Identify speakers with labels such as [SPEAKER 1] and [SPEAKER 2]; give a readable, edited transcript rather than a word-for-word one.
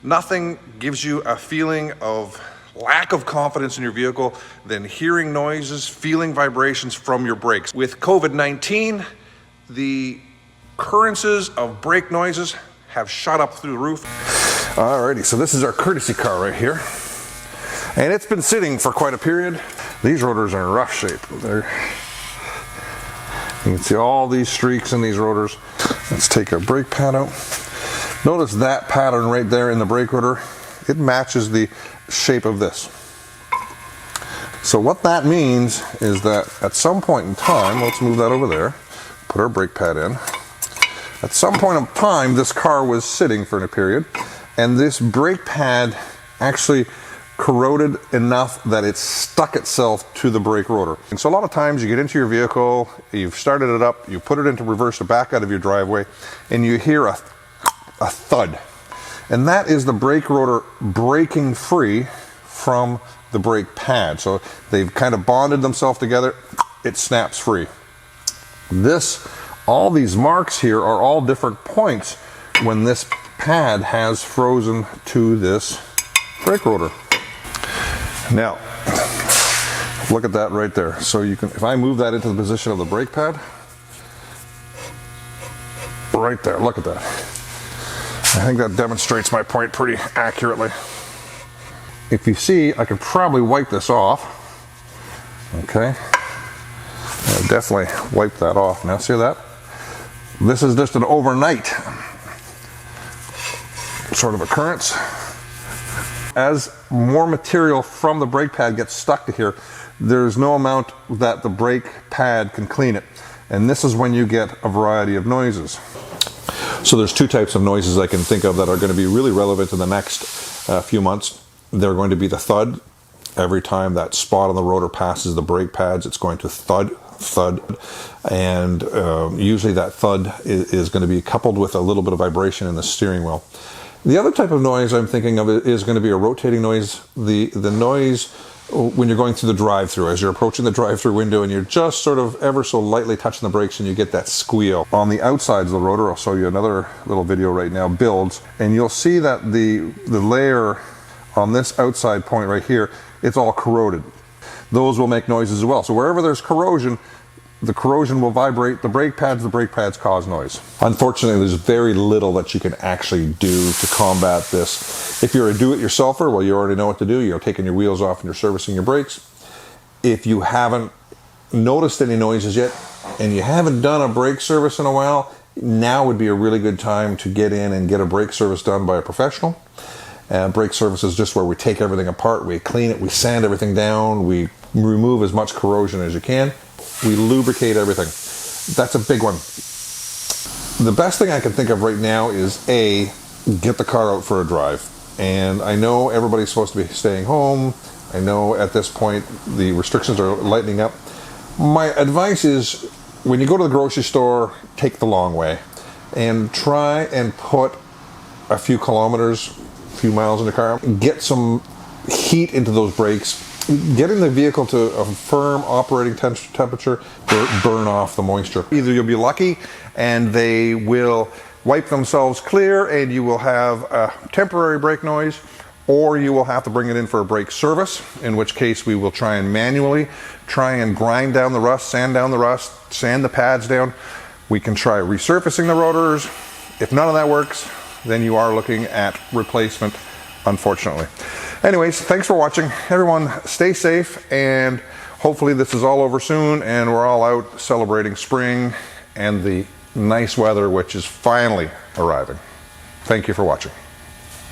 [SPEAKER 1] Nothing gives you a feeling of lack of confidence in your vehicle than hearing noises, feeling vibrations from your brakes. With COVID-19, the occurrences of brake noises have shot up through the roof. Alrighty, so this is our courtesy car right here. And it's been sitting for quite a period. These rotors are in rough shape. You can see all these streaks in these rotors. Let's take our brake pad out. Notice that pattern right there in the brake rotor. It matches the shape of this. So what that means is that at some point in time, let's move that over there, put our brake pad in. At some point in time, this car was sitting for a period, and this brake pad actually corroded enough that it stuck itself to the brake rotor. And so a lot of times you get into your vehicle, you've started it up, you put it into reverse to back out of your driveway, and you hear a thud. And that is the brake rotor breaking free from the brake pad. So they've kind of bonded themselves together, it snaps free. All these marks here are all different points when this pad has frozen to this brake rotor. Now, look at that right there. So you can, if I move that into the position of the brake pad, right there, look at that. I think that demonstrates my point pretty accurately. If you see, I could probably wipe this off. Okay. I'll definitely wipe that off. Now see that? This is just an overnight sort of occurrence. As more material from the brake pad gets stuck to here, there's no amount that the brake pad can clean it. And this is when you get a variety of noises. So there's two types of noises I can think of that are going to be really relevant in the next few months. They're going to be the thud. Every time that spot on the rotor passes the brake pads, it's going to thud, thud. And usually that thud is going to be coupled with a little bit of vibration in the steering wheel. The other type of noise I'm thinking of is going to be a rotating noise. The noise when you're going through the drive-thru, as you're approaching the drive-thru window and you're just sort of ever so lightly touching the brakes and you get that squeal. On the outsides of the rotor, I'll show you another little video right now, builds, and you'll see that the layer on this outside point right here, it's all corroded. Those will make noises as well. So wherever there's corrosion, the corrosion will vibrate the brake pads cause noise. Unfortunately, there's very little that you can actually do to combat this. If you're a do-it-yourselfer, well, you already know what to do. You're taking your wheels off and you're servicing your brakes. If you haven't noticed any noises yet and you haven't done a brake service in a while, now would be a really good time to get in and get a brake service done by a professional. Brake service is just where we take everything apart, we clean it, we sand everything down, we remove as much corrosion as you can. We lubricate everything. That's a big one. The best thing I can think of right now is get the car out for a drive. And I know everybody's supposed to be staying home. I know at this point the restrictions are lightening up. My advice is when you go to the grocery store, take the long way and try and put a few kilometers, a few miles in the car. Get some heat into those brakes. Getting the vehicle to a firm operating temperature will burn off the moisture. Either you'll be lucky and they will wipe themselves clear and you will have a temporary brake noise, or you will have to bring it in for a brake service, in which case we will try and manually grind down the rust, sand down the rust, sand the pads down. We can try resurfacing the rotors. If none of that works, then you are looking at replacement, unfortunately. Anyways, thanks for watching. Everyone, stay safe, and hopefully this is all over soon and we're all out celebrating spring and the nice weather which is finally arriving. Thank you for watching.